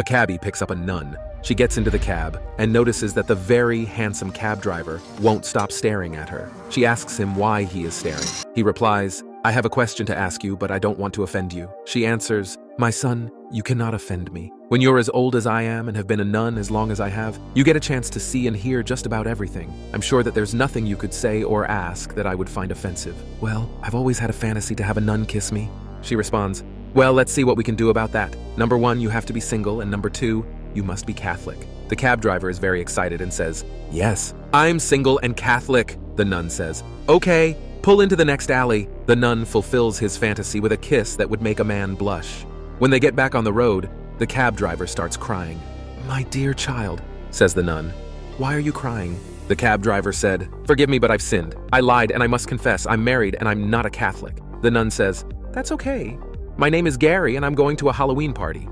A cabbie picks up a nun. She gets into the cab and notices that the very handsome cab driver won't stop staring at her. She asks him why he is staring. He replies, "I have a question to ask you, but I don't want to offend you." She answers, "My son, you cannot offend me. When you're as old as I am and have been a nun as long as I have, you get a chance to see and hear just about everything. I'm sure that there's nothing you could say or ask that I would find offensive." "Well, I've always had a fantasy to have a nun kiss me." She responds, "Well, let's see what we can do about that. Number 1, you have to be single, and number 2, you must be Catholic." The cab driver is very excited and says, "Yes, I'm single and Catholic," the nun says. "Okay, pull into the next alley." The nun fulfills his fantasy with a kiss that would make a man blush. When they get back on the road, the cab driver starts crying. "My dear child," says the nun, "why are you crying?" The cab driver said, "Forgive me, but I've sinned. I lied and I must confess I'm married and I'm not a Catholic." The nun says, "That's okay. My name is Gary and I'm going to a Halloween party."